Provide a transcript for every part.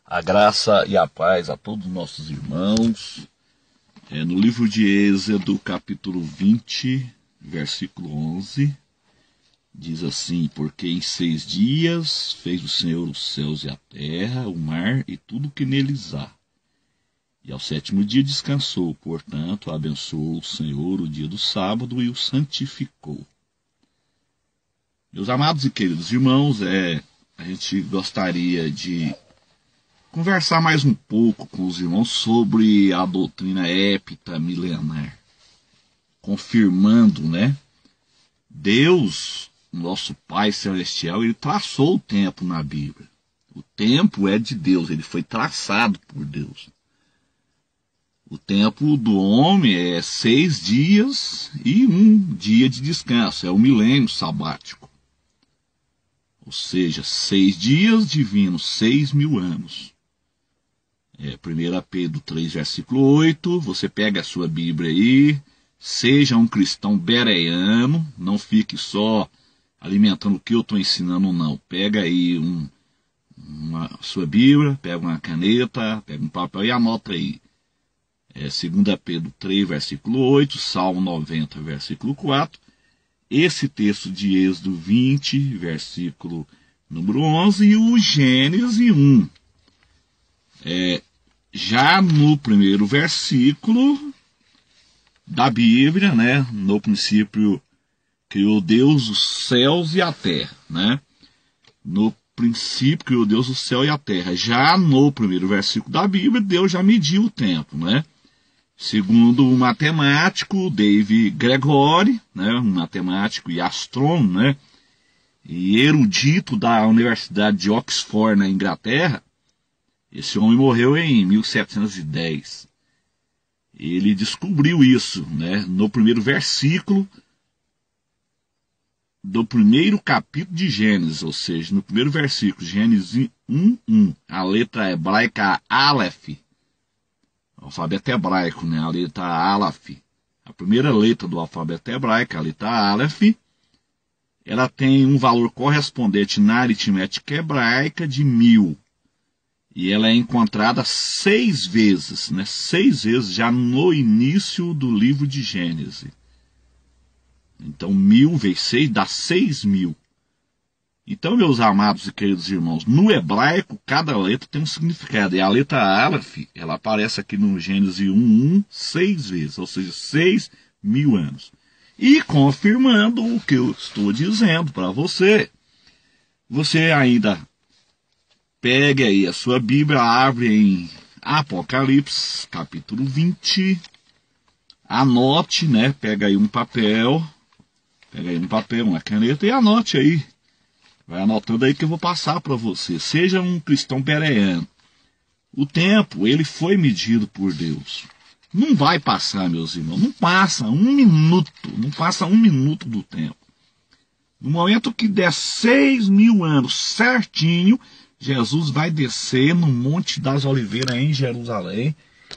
A graça e a paz a todos os nossos irmãos. No livro de Êxodo, capítulo 20, versículo 11, diz assim: Porque em 6 dias fez o Senhor os céus e a terra, o mar e tudo que neles há. E ao 7º dia descansou, portanto, abençoou o Senhor o dia do sábado e o santificou. Meus amados e queridos irmãos, a gente gostaria de conversar mais um pouco com os irmãos sobre a doutrina épita milenar, confirmando, Deus, nosso Pai Celestial, ele traçou o tempo na Bíblia. O tempo é de Deus, ele foi traçado por Deus. O tempo do homem é 6 dias e 1 dia de descanso, é o milênio sabático. Ou seja, 6 dias divinos, 6.000 anos. 1 Pedro 3, versículo 8, você pega a sua Bíblia aí, seja um cristão bereano, não fique só alimentando o que eu estou ensinando, não. Pega aí sua Bíblia, pega uma caneta, pega um papel e anota aí. 2 Pedro 3, versículo 8, Salmo 90, versículo 4, esse texto de Êxodo 20, versículo número 11, e o Gênesis 1. Já no primeiro versículo da Bíblia, no princípio criou Deus os céus e a terra, No princípio criou Deus o céu e a terra. Já no primeiro versículo da Bíblia, Deus já mediu o tempo, Segundo o matemático David Gregory, um matemático e astrônomo, e erudito da Universidade de Oxford, na Inglaterra, esse homem morreu em 1710. Ele descobriu isso, no primeiro versículo do primeiro capítulo de Gênesis, ou seja, no primeiro versículo, Gênesis 1:1, a letra hebraica Aleph, o alfabeto hebraico, a letra Aleph, a primeira letra do alfabeto hebraico, a letra Aleph, ela tem um valor correspondente na aritmética hebraica de 1000. E ela é encontrada 6 vezes, 6 vezes já no início do livro de Gênesis. Então 1000 vezes 6 dá 6.000. Então, meus amados e queridos irmãos, no hebraico cada letra tem um significado. E a letra Aleph, ela aparece aqui no Gênesis 1:1 6 vezes, ou seja, 6.000 anos. E confirmando o que eu estou dizendo para você, você ainda pegue aí a sua Bíblia, abre em Apocalipse, capítulo 20, anote, pega aí um papel, uma caneta e anote aí. Vai anotando aí que eu vou passar para você. Seja um cristão bereano. O tempo, ele foi medido por Deus. Não vai passar, meus irmãos, não passa um minuto do tempo. No momento que der 6.000 anos certinho, Jesus vai descer no Monte das Oliveiras em Jerusalém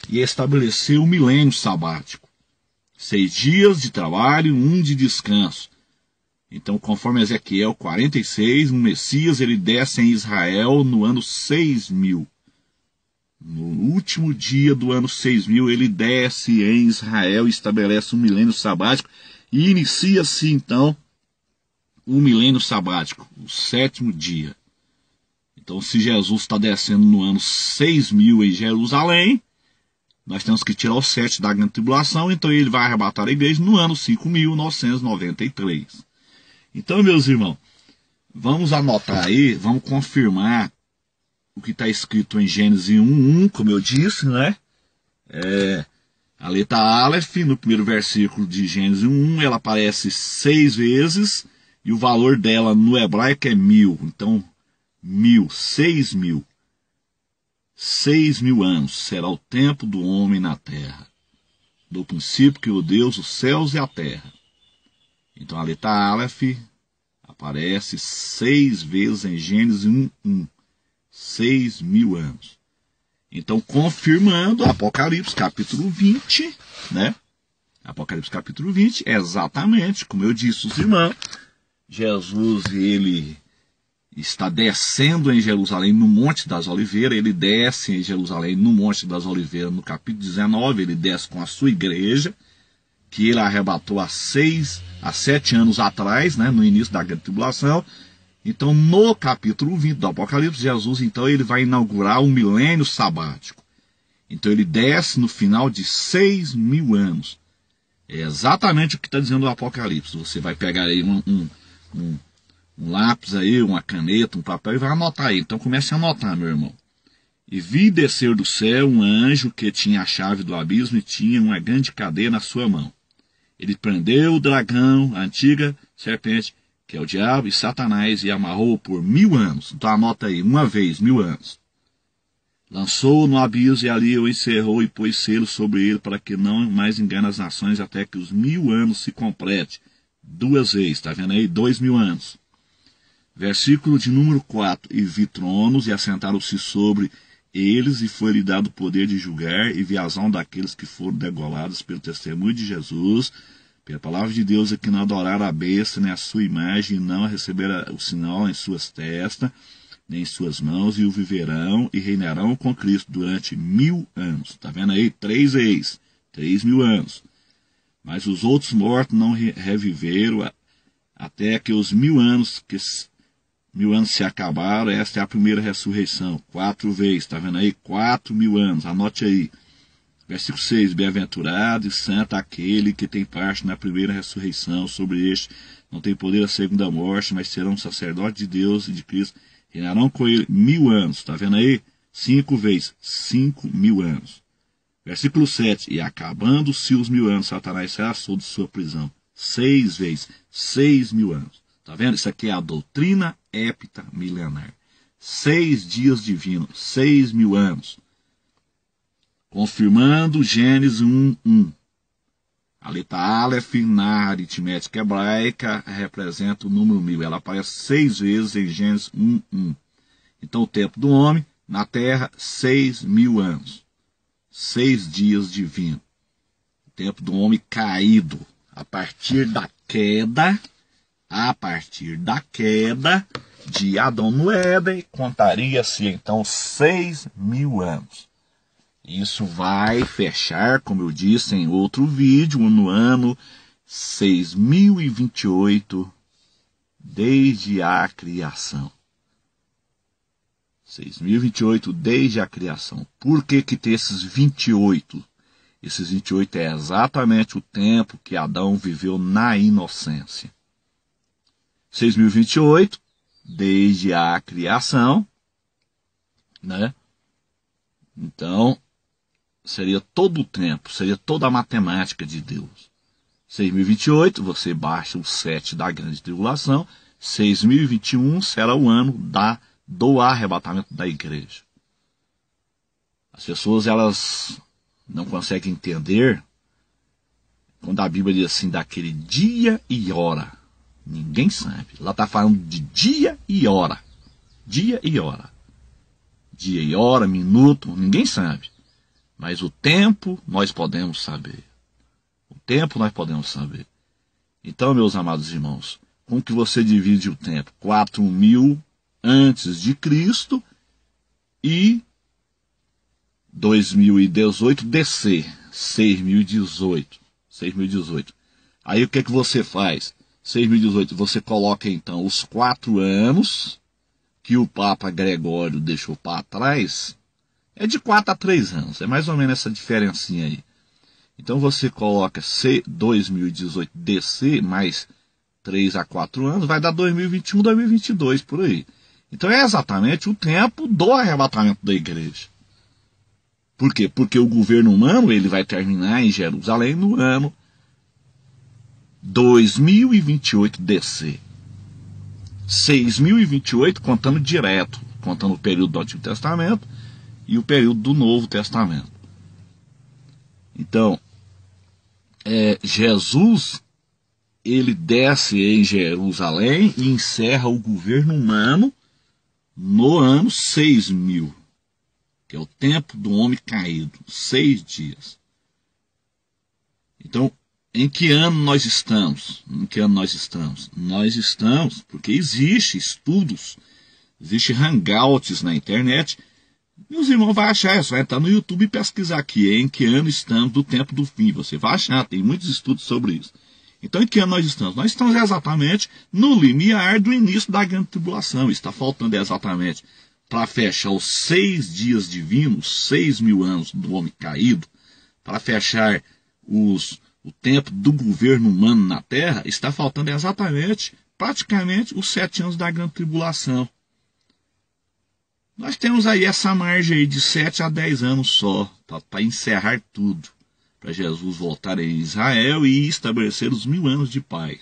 e estabelecer o milênio sabático. 6 dias de trabalho, 1 de descanso. Então, conforme Ezequiel 46, o Messias ele desce em Israel no ano 6.000. No último dia do ano 6.000, ele desce em Israel e estabelece o milênio sabático e inicia-se então o milênio sabático, o 7º dia. Então, se Jesus está descendo no ano 6.000 em Jerusalém, nós temos que tirar o 7 da grande tribulação, então ele vai arrebatar a igreja no ano 5.993. Então, meus irmãos, vamos anotar aí, vamos confirmar o que está escrito em Gênesis 1:1, como eu disse, a letra Aleph, no primeiro versículo de Gênesis 1:1, ela aparece 6 vezes, e o valor dela no hebraico é 1000. Então, 6.000. 6.000 anos será o tempo do homem na terra. Do princípio criou Deus os céus e a terra. Então a letra Aleph aparece 6 vezes em Gênesis 1:1. 6.000 anos. Então, confirmando Apocalipse capítulo 20, Apocalipse capítulo 20, exatamente, como eu disse os irmãos, Jesus, ele está descendo em Jerusalém no Monte das Oliveiras. Ele desce em Jerusalém no Monte das Oliveiras, no capítulo 19, ele desce com a sua igreja, que ele arrebatou há 7 anos atrás, né, no início da grande tribulação. Então, no capítulo 20 do Apocalipse, Jesus, então, ele vai inaugurar um milênio sabático. Então, ele desce no final de 6.000 anos. É exatamente o que está dizendo o Apocalipse. Você vai pegar aí um lápis aí, uma caneta, um papel e vai anotar aí. Então, comece a anotar, meu irmão. E vi descer do céu um anjo que tinha a chave do abismo e tinha uma grande cadeia na sua mão. Ele prendeu o dragão, a antiga serpente, que é o diabo e Satanás, e amarrou-o por 1000 anos. Então anota aí, uma vez, 1000 anos. Lançou-o no abismo e ali o encerrou e pôs selo sobre ele para que não mais engane as nações até que os 1000 anos se complete. 2 vezes, está vendo aí? 2000 anos. Versículo de número 4. E vi tronos e assentaram-se sobre eles e foi-lhe dado o poder de julgar e vi as almas daqueles que foram degolados pelo testemunho de Jesus, pela palavra de Deus, é que não adoraram a besta, nem a sua imagem, e não receberam o sinal em suas testas, nem em suas mãos, e o viverão e reinarão com Cristo durante 1000 anos. Está vendo aí? 3 vezes. 3.000 anos. Mas os outros mortos não reviveram até que os 1000 anos se acabaram. Esta é a primeira ressurreição. 4 vezes. Está vendo aí? 4.000 anos. Anote aí. Versículo 6, bem-aventurado e santo aquele que tem parte na primeira ressurreição. Sobre este não tem poder a segunda morte, mas serão sacerdotes de Deus e de Cristo. Reinarão com ele 1000 anos. Está vendo aí? 5 vezes. 5.000 anos. Versículo 7, e acabando-se os 1000 anos, Satanás será solto de sua prisão. 6 vezes. 6.000 anos. Está vendo? Isso aqui é a doutrina épita milenar. 6 dias divinos. 6.000 anos. Confirmando Gênesis 1:1. A letra Aleph na aritmética hebraica representa o número 1000. Ela aparece 6 vezes em Gênesis 1:1. Então o tempo do homem na terra, 6.000 anos. 6 dias divinos. O tempo do homem caído. A partir da queda de Adão no Éden, contaria-se então 6.000 anos. Isso vai fechar, como eu disse em outro vídeo, no ano 6028, desde a criação. 6028 desde a criação. Por que tem esses 28? Esses 28 é exatamente o tempo que Adão viveu na inocência. 6028, desde a criação, né? Então, seria todo o tempo, seria toda a matemática de Deus. 6028, você baixa o 7 da grande tribulação. 6021 será o ano do arrebatamento da igreja. As pessoas, elas não conseguem entender quando a Bíblia diz assim, daquele dia e hora. Ninguém sabe. Ela está falando de dia e hora. Dia e hora. Dia e hora, minuto, ninguém sabe. Mas o tempo nós podemos saber. O tempo nós podemos saber. Então, meus amados irmãos, como que você divide o tempo? 4.000 antes de Cristo e 2018 DC, 6.018. 6.018. Aí o que você faz? 6.018, você coloca então os 4 anos que o Papa Gregório deixou para trás. É de 4 a 3 anos, é mais ou menos essa diferencinha aí. Então você coloca 2018 DC mais 3 a 4 anos, vai dar 2021, 2022, por aí. Então é exatamente o tempo do arrebatamento da igreja. Por quê? Porque o governo humano ele vai terminar em Jerusalém no ano 2028 DC. 6.028 contando direto, contando o período do Antigo Testamento e o período do Novo Testamento. Então, Jesus, ele desce em Jerusalém e encerra o governo humano no ano 6.000, que é o tempo do homem caído, 6 dias. Então, em que ano nós estamos? Em que ano nós estamos? Nós estamos, porque existem estudos Existe hangouts na internet. Meus irmãos vão achar, é só entrar no YouTube e pesquisar aqui em que ano estamos do tempo do fim. Você vai achar, tem muitos estudos sobre isso. Então, em que ano nós estamos? Nós estamos exatamente no limiar do início da grande tribulação. Está faltando exatamente para fechar os 6 dias divinos, 6.000 anos do homem caído, para fechar o tempo do governo humano na Terra, está faltando exatamente, praticamente, os 7 anos da grande tribulação. Nós temos aí essa margem aí de 7 a 10 anos só, para encerrar tudo, para Jesus voltar em Israel e estabelecer os 1.000 anos de paz.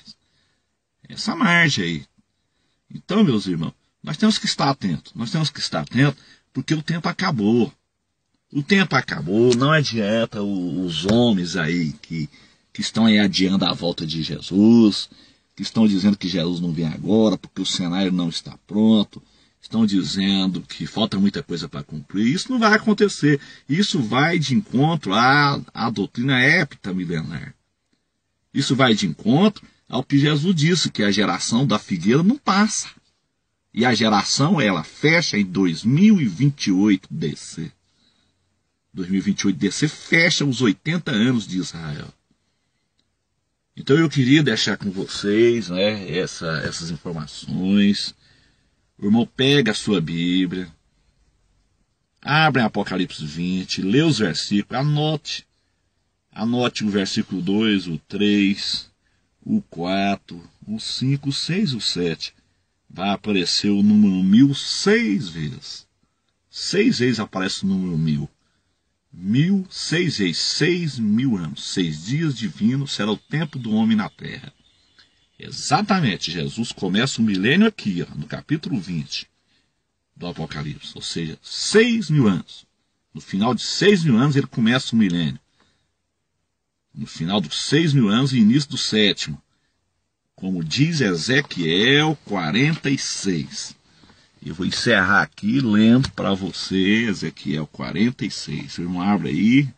Essa margem aí. Então, meus irmãos, nós temos que estar atentos. Nós temos que estar atentos porque o tempo acabou. O tempo acabou, não adianta os homens aí que estão aí adiando a volta de Jesus, que estão dizendo que Jesus não vem agora porque o cenário não está pronto, estão dizendo que falta muita coisa para cumprir. Isso não vai acontecer. Isso vai de encontro à doutrina heptamilenar. Isso vai de encontro ao que Jesus disse, que a geração da figueira não passa. E a geração, ela fecha em 2028 DC. 2028 DC fecha os 80 anos de Israel. Então eu queria deixar com vocês, né, essas informações. O irmão pega a sua Bíblia, abre Apocalipse 20, lê os versículos, anote. Anote o versículo 2, o 3, o 4, o 5, o 6 e o 7. Vai aparecer o número 1000 6 vezes. 6 vezes aparece o número 1000. 1000, 6 vezes, 6.000 anos. 6 dias divinos será o tempo do homem na terra. Exatamente, Jesus começa o milênio aqui, ó, no capítulo 20 do Apocalipse. Ou seja, 6.000 anos. No final de 6.000 anos ele começa o milênio. No final dos 6.000 anos e início do 7º. Como diz Ezequiel 46. Eu vou encerrar aqui lendo para você Ezequiel 46. O irmão abre aí.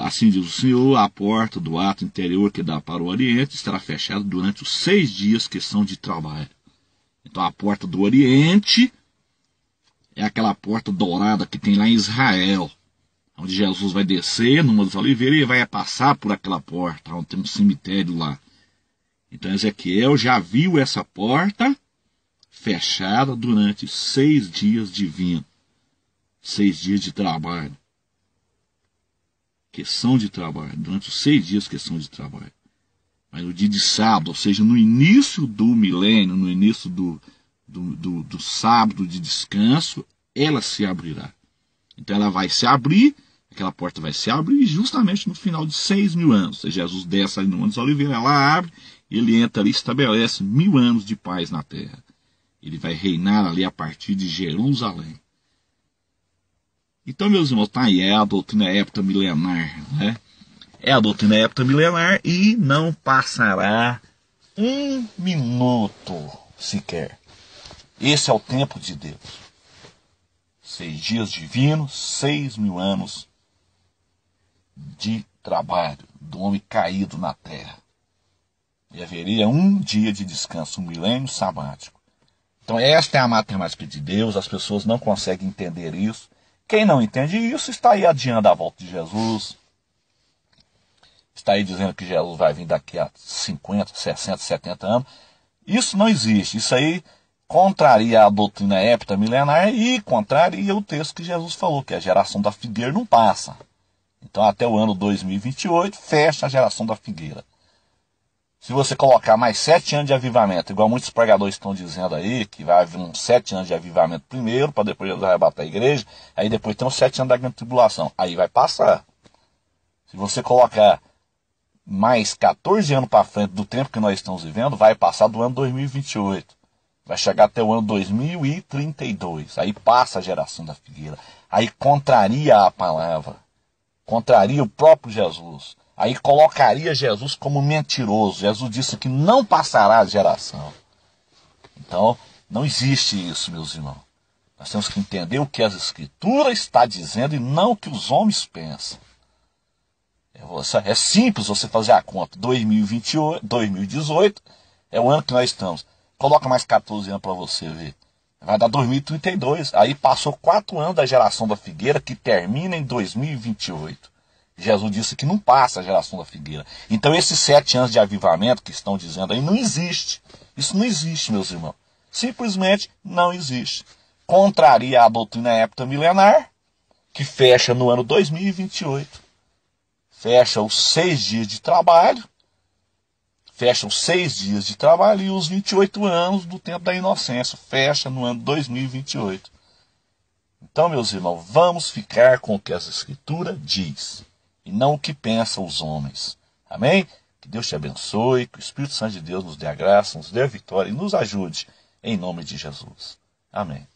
Assim diz o Senhor, a porta do ato interior que dá para o Oriente estará fechada durante os 6 dias que são de trabalho. Então a porta do Oriente é aquela porta dourada que tem lá em Israel, onde Jesus vai descer no Monte das Oliveiras e vai passar por aquela porta, onde tem um cemitério lá. Então Ezequiel já viu essa porta fechada durante 6 dias divinos, 6 dias de trabalho. Questão de trabalho, durante os 6 dias questão de trabalho. Mas no dia de sábado, ou seja, no início do milênio, no início do sábado de descanso, ela se abrirá. Então ela vai se abrir, aquela porta vai se abrir justamente no final de 6.000 anos. Ou seja, Jesus desce ali no Monte das Oliveiras, ela abre, ele entra ali e estabelece 1.000 anos de paz na terra. Ele vai reinar ali a partir de Jerusalém. Então, meus irmãos, tá aí, é a doutrina heptamilenar, né? É a doutrina heptamilenar e não passará 1 minuto sequer. Esse é o tempo de Deus. 6 dias divinos, 6.000 anos de trabalho do homem caído na terra. E haveria 1 dia de descanso, um milênio sabático. Então esta é a matemática de Deus, as pessoas não conseguem entender isso. Quem não entende isso está aí adiando a volta de Jesus. Está aí dizendo que Jesus vai vir daqui a 50, 60, 70 anos. Isso não existe. Isso aí contraria a doutrina heptamilenar e contraria o texto que Jesus falou, que a geração da figueira não passa. Então até o ano 2028 fecha a geração da figueira. Se você colocar mais 7 anos de avivamento, igual muitos pregadores estão dizendo aí, que vai haver uns 7 anos de avivamento primeiro, para depois Jesus arrebatar a igreja, aí depois tem uns 7 anos da grande tribulação. Aí vai passar. Se você colocar mais 14 anos para frente do tempo que nós estamos vivendo, vai passar do ano 2028. Vai chegar até o ano 2032. Aí passa a geração da figueira. Aí contraria a palavra. Contraria o próprio Jesus. Aí colocaria Jesus como mentiroso. Jesus disse que não passará a geração. Então, não existe isso, meus irmãos. Nós temos que entender o que as Escrituras estão dizendo e não o que os homens pensam. É simples você fazer a conta. 2018 é o ano que nós estamos. Coloca mais 14 anos para você ver. Vai dar 2032. Aí passou 4 anos da geração da figueira, que termina em 2028. Jesus disse que não passa a geração da figueira. Então esses 7 anos de avivamento que estão dizendo aí não existe. Isso não existe, meus irmãos. Simplesmente não existe. Contraria a doutrina hepta milenar, que fecha no ano 2028. Fecha os 6 dias de trabalho. Fecha os 6 dias de trabalho e os 28 anos do tempo da inocência. Fecha no ano 2028. Então, meus irmãos, vamos ficar com o que as Escrituras diz e não o que pensam os homens. Amém? Que Deus te abençoe, que o Espírito Santo de Deus nos dê a graça, nos dê a vitória e nos ajude, em nome de Jesus. Amém.